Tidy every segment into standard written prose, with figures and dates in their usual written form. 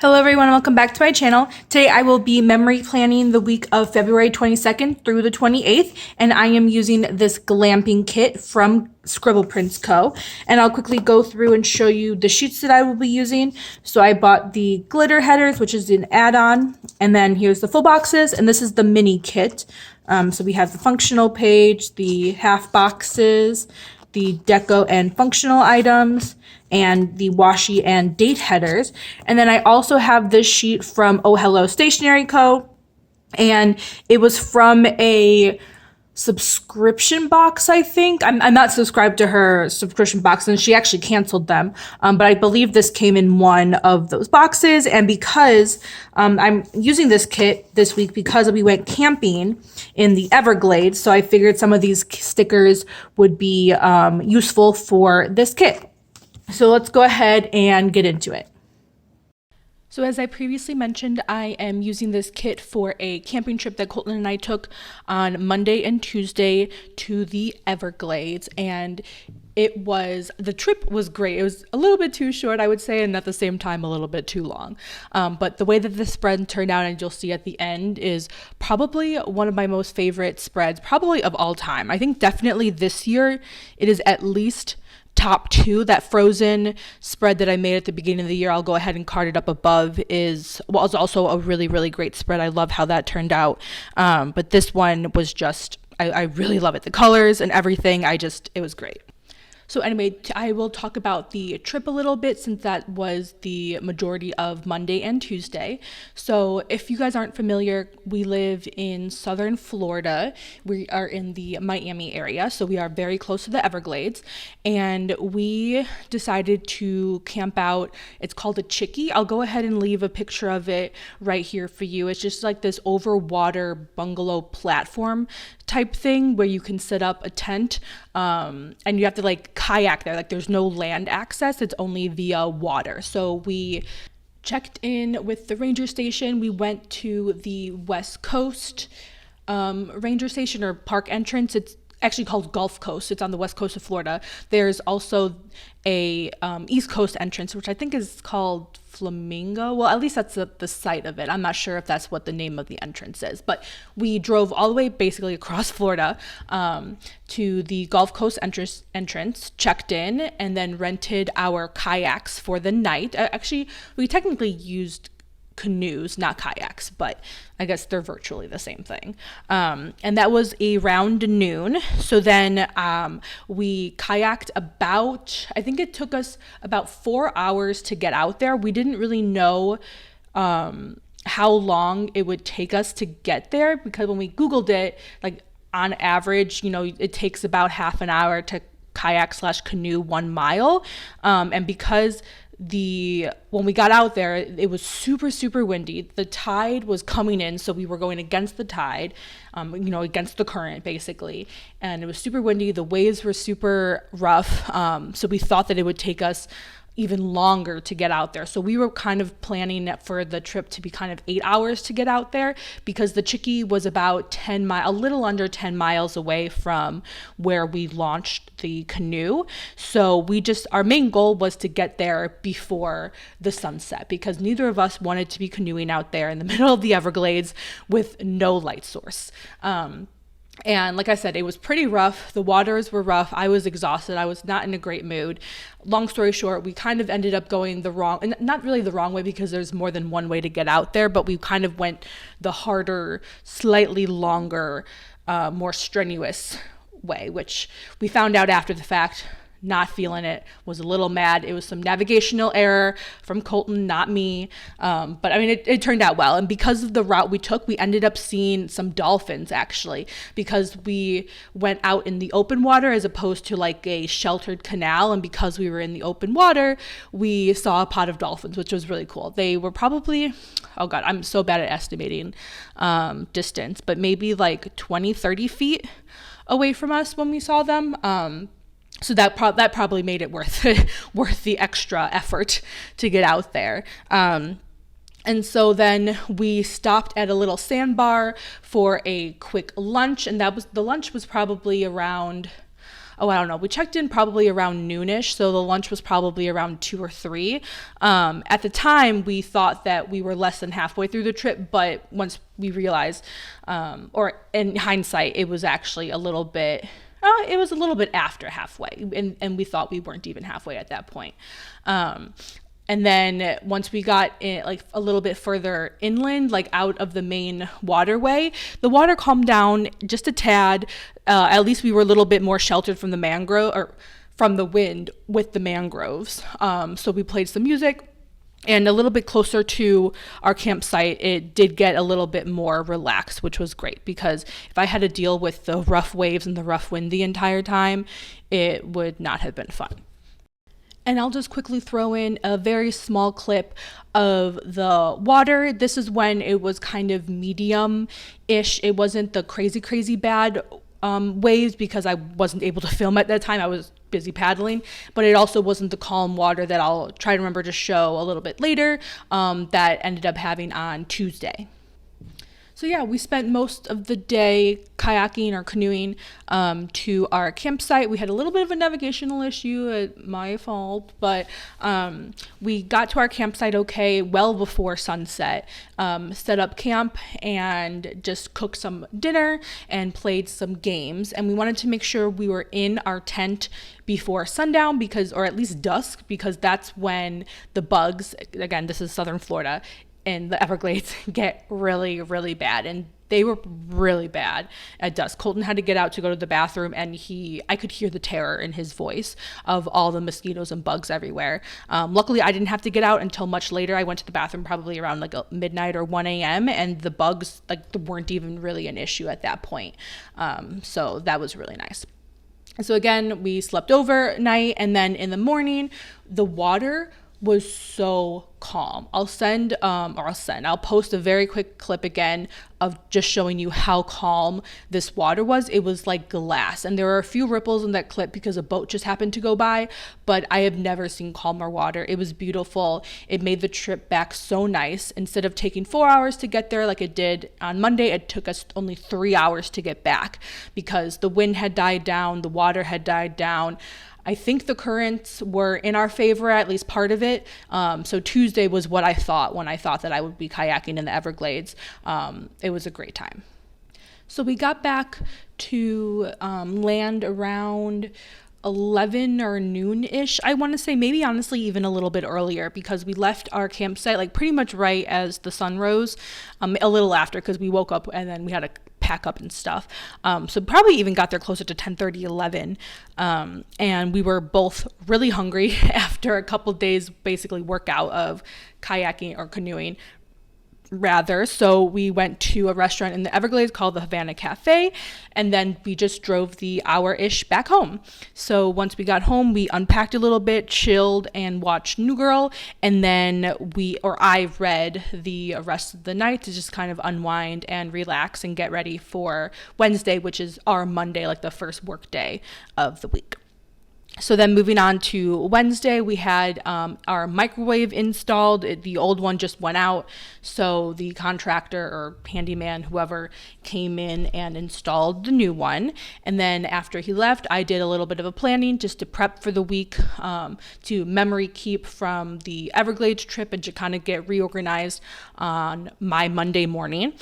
Hello everyone, welcome back to my channel. Today I will be memory planning the week of February 22nd through the 28th, and I am using this glamping kit from Scribble Prints Co. And I'll quickly go through and show you the sheets that I will be using. So I bought the glitter headers, which is an add-on, and then here's the full boxes, and this is the mini kit. So we have the functional page, the half boxes, the deco and functional items, and the washi and date headers. And then I also have this sheet from Oh Hello Stationery Co. And it was from a subscription box, I think. I'm not subscribed to her subscription box, and she actually canceled them. But I believe this came in one of those boxes. And because I'm using this kit this week because we went camping in the Everglades, so I figured some of these stickers would be useful for this kit. So let's go ahead and get into it. So as I previously mentioned, I am using this kit for a camping trip that Colton and I took on Monday and Tuesday to the Everglades. And the trip was great. It was a little bit too short, I would say, and at the same time, a little bit too long. But the way that the spread turned out, and you'll see at the end, is probably one of my most favorite spreads, probably of all time. I think definitely this year, it is at least top two. That frozen spread that I made at the beginning of the year, I'll go ahead and card it up above, is also a really, really great spread. I love how that turned out. But this one was just, I really love it. The colors and everything, it was great. So anyway, I will talk about the trip a little bit since that was the majority of Monday and Tuesday. So if you guys aren't familiar, we live in southern Florida. We are in the Miami area, so we are very close to the Everglades. And we decided to camp out. It's called a chickee. I'll go ahead and leave a picture of it right here for you. It's just like this over water bungalow platform type thing where you can set up a tent, and you have to like kayak there. Like there's no land access, it's only via water. So we checked in with the ranger station. We went to the West Coast ranger station or park entrance. It's actually called Gulf Coast. It's on the west coast of Florida. There's also a East Coast entrance, which I think is called Flamingo. Well, at least that's the site of it. I'm not sure if that's what the name of the entrance is, but we drove all the way basically across Florida to the Gulf Coast entrance, checked in, and then rented our kayaks for the night. Actually, we technically used canoes, not kayaks, but I guess they're virtually the same thing. And that was around noon. So then we kayaked I think it took us about 4 hours to get out there. We didn't really know how long it would take us to get there, because when we Googled it, like on average, it takes about half an hour to kayak/canoe 1 mile. And because when we got out there, it was super, super windy. The tide was coming in, so we were going against the tide, against the current basically. And it was super windy. The waves were super rough. So we thought that it would take us even longer to get out there. So we were kind of planning for the trip to be kind of 8 hours to get out there, because the chickee was about a little under 10 miles away from where we launched the canoe. So our main goal was to get there before the sunset, because neither of us wanted to be canoeing out there in the middle of the Everglades with no light source. And like I said, it was pretty rough. The waters were rough. I was exhausted. I was not in a great mood. Long story short, we kind of ended up going not really the wrong way, because there's more than one way to get out there, but we kind of went the harder, slightly longer, more strenuous way, which we found out after the fact. Not feeling it, was a little mad. It was some navigational error from Colton, not me. But I mean, it turned out well. And because of the route we took, we ended up seeing some dolphins actually, because we went out in the open water as opposed to like a sheltered canal. And because we were in the open water, we saw a pod of dolphins, which was really cool. They were probably, oh God, I'm so bad at estimating distance, but maybe like 20, 30 feet away from us when we saw them. So that probably made it worth the extra effort to get out there. And so then we stopped at a little sandbar for a quick lunch, and the lunch was probably around I don't know, we checked in probably around noonish, so the lunch was probably around 2 or 3. At the time, we thought that we were less than halfway through the trip, but once we realized, or in hindsight, it was actually a little bit after halfway, and we thought we weren't even halfway at that point. And then once we got in, like a little bit further inland, like out of the main waterway, the water calmed down just a tad. At least we were a little bit more sheltered from the mangrove, or from the wind with the mangroves. So we played some music, and a little bit closer to our campsite, it did get a little bit more relaxed, which was great, because if I had to deal with the rough waves and the rough wind the entire time, it would not have been fun. And I'll just quickly throw in a very small clip of the water. This is when it was kind of medium-ish. It wasn't the crazy, crazy bad waves, because I wasn't able to film at that time. I was busy paddling, but it also wasn't the calm water that I'll try to remember to show a little bit later, that ended up having on Tuesday. So yeah, we spent most of the day kayaking or canoeing to our campsite. We had a little bit of a navigational issue, my fault, but we got to our campsite okay well before sunset, set up camp and just cooked some dinner and played some games. And we wanted to make sure we were in our tent before sundown, because, or at least dusk, because that's when the bugs, again, this is southern Florida, and the Everglades get really, really bad. And they were really bad at dusk. Colton had to get out to go to the bathroom, and I could hear the terror in his voice of all the mosquitoes and bugs everywhere. Luckily, I didn't have to get out until much later. I went to the bathroom probably around like midnight or 1 a.m. and the bugs weren't even really an issue at that point. So that was really nice. So again, we slept overnight, and then in the morning, the water was so calm. I'll post a very quick clip again of just showing you how calm this water was. It was like glass, and there were a few ripples in that clip because a boat just happened to go by, but I have never seen calmer water. It was beautiful. It made the trip back so nice. Instead of taking 4 hours to get there like it did on Monday, it took us only 3 hours to get back, because the wind had died down, the water had died down. I think the currents were in our favor, at least part of it. So Tuesday was what I thought when I thought that I would be kayaking in the Everglades. It was a great time. So we got back to land around 11 or noon-ish, I want to say, maybe honestly even a little bit earlier, because we left our campsite like pretty much right as the sun rose, a little after, because we woke up and then we had to pack up and stuff. So probably even got there closer to 10:30, 11. And we were both really hungry after a couple days basically workout of kayaking or canoeing rather. So we went to a restaurant in the Everglades called the Havana Cafe, and then we just drove the hour-ish back home. So once we got home, we unpacked a little bit, chilled, and watched New Girl, and then I read the rest of the night to just kind of unwind and relax and get ready for Wednesday, which is our Monday, like the first work day of the week. So then moving on to Wednesday, we had our microwave installed. The old one just went out, so the contractor or handyman, whoever, came in and installed the new one. And then after he left, I did a little bit of a planning just to prep for the week, to memory keep from the Everglades trip and to kind of get reorganized on my Monday morning.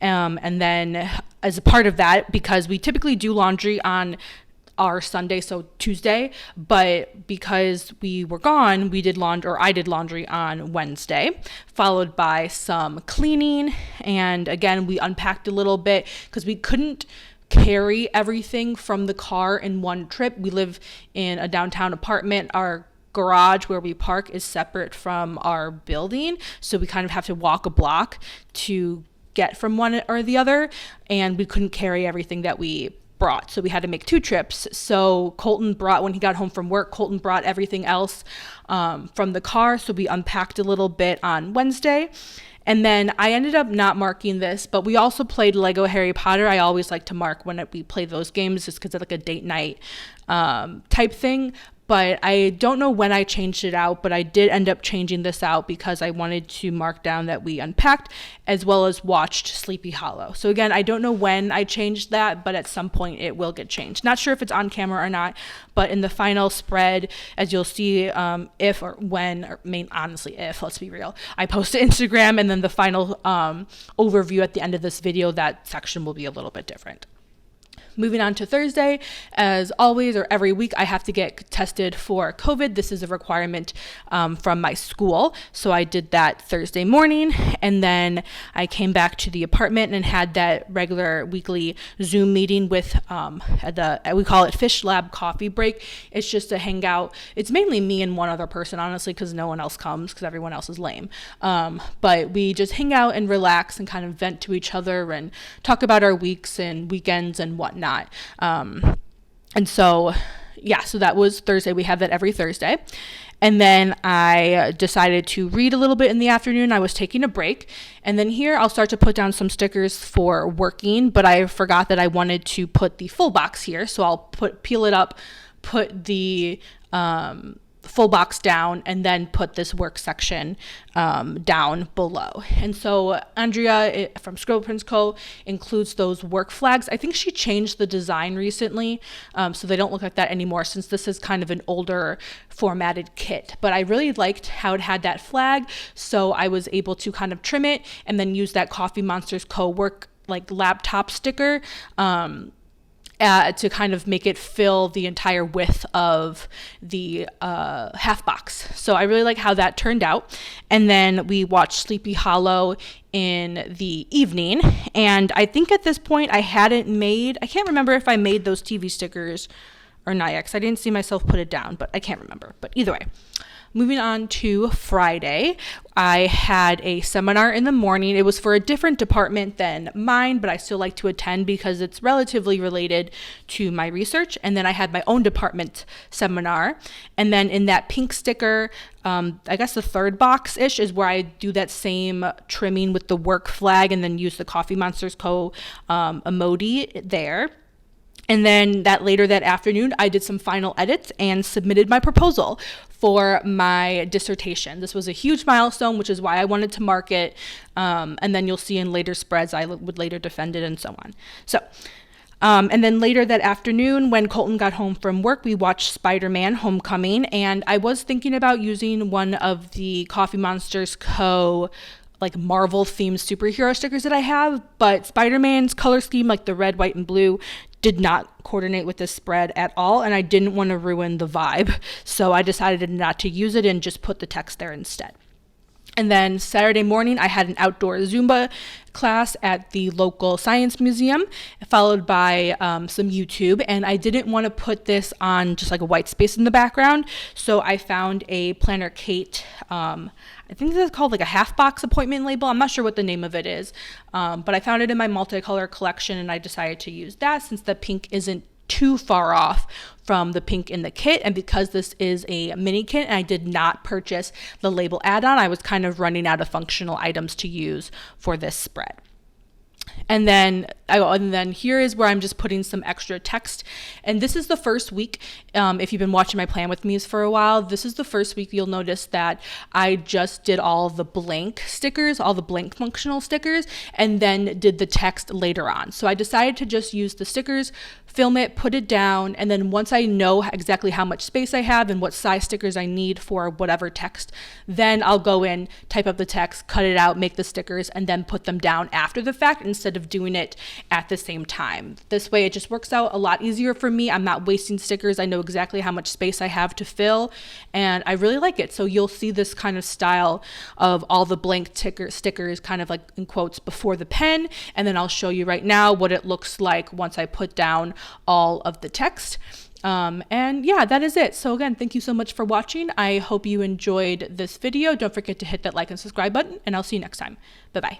And then as a part of that, because we typically do laundry on our Sunday, so Tuesday, but because we were gone, I did laundry on Wednesday, followed by some cleaning. And again, we unpacked a little bit because we couldn't carry everything from the car in one trip. We live in a downtown apartment. Our garage where we park is separate from our building, so we kind of have to walk a block to get from one or the other, and we couldn't carry everything that we brought, so we had to make 2 trips. So when he got home from work, Colton brought everything else from the car, so we unpacked a little bit on Wednesday. And then I ended up not marking this, but we also played Lego Harry Potter. I always like to mark when we play those games just because it's like a date night type thing. but I don't know when I changed it out, but I did end up changing this out because I wanted to mark down that we unpacked as well as watched Sleepy Hollow. So again, I don't know when I changed that, but at some point it will get changed. Not sure if it's on camera or not, but in the final spread, as you'll see, if or when, or honestly, if, let's be real, I post to Instagram, and then the final overview at the end of this video, that section will be a little bit different. Moving on to Thursday, as always, or every week, I have to get tested for COVID. This is a requirement from my school. So I did that Thursday morning, and then I came back to the apartment and had that regular weekly Zoom meeting with we call it Fish Lab Coffee Break. It's just a hangout. It's mainly me and one other person, honestly, because no one else comes because everyone else is lame. But we just hang out and relax and kind of vent to each other and talk about our weeks and weekends and whatnot. And so, yeah, so that was Thursday. We have that every Thursday. And then I decided to read a little bit in the afternoon. I was taking a break. And then here I'll start to put down some stickers for working, but I forgot that I wanted to put the full box here. So I'll peel it up, put the full box down, and then put this work section down below. And so Andrea from Scribble Prints Co includes those work flags. I think she changed the design recently, so they don't look like that anymore, since this is kind of an older formatted kit. But I really liked how it had that flag, so I was able to kind of trim it and then use that Coffee Monsters Co work like laptop sticker to kind of make it fill the entire width of the half box. So I really like how that turned out. And then we watched Sleepy Hollow in the evening. And I think at this point I can't remember if I made those TV stickers or not yet, because I didn't see myself put it down, but I can't remember. But either way. Moving on to Friday, I had a seminar in the morning. It was for a different department than mine, but I still like to attend because it's relatively related to my research. And then I had my own department seminar. And then in that pink sticker, I guess the third box-ish is where I do that same trimming with the work flag and then use the Coffee Monsters Co. Emoji there. And then later that afternoon, I did some final edits and submitted my proposal for my dissertation. This was a huge milestone, which is why I wanted to mark it. And then you'll see in later spreads, I would later defend it and so on. So, and then later that afternoon, when Colton got home from work, we watched Spider-Man Homecoming. And I was thinking about using one of the Coffee Monsters Co. like Marvel themed superhero stickers that I have, but Spider-Man's color scheme, like the red, white, and blue, did not coordinate with this spread at all, and I didn't want to ruin the vibe, so I decided not to use it and just put the text there instead. And then Saturday morning, I had an outdoor Zumba class at the local science museum, followed by some YouTube. And I didn't want to put this on just like a white space in the background. So I found a Planner Kate, I think this is called like a half box appointment label. I'm not sure what the name of it is, but I found it in my multicolor collection, and I decided to use that since the pink isn't too far off from the pink in the kit. And because this is a mini kit and I did not purchase the label add-on, I was kind of running out of functional items to use for this spread. And then here is where I'm just putting some extra text. And this is the first week, if you've been watching my plan with me for a while, this is the first week you'll notice that I just did all the blank stickers, all the blank functional stickers, and then did the text later on. So I decided to just use the stickers, film it, put it down, and then once I know exactly how much space I have and what size stickers I need for whatever text, then I'll go in, type up the text, cut it out, make the stickers, and then put them down after the fact instead of doing it at the same time. This way it just works out a lot easier for me. I'm not wasting stickers. I know exactly how much space I have to fill, and I really like it. So you'll see this kind of style of all the blank stickers kind of like in quotes before the pen, and then I'll show you right now what it looks like once I put down all of the text. And yeah, that is it. So again, thank you so much for watching. I hope you enjoyed this video. Don't forget to hit that like and subscribe button, and I'll see you next time. Bye-bye.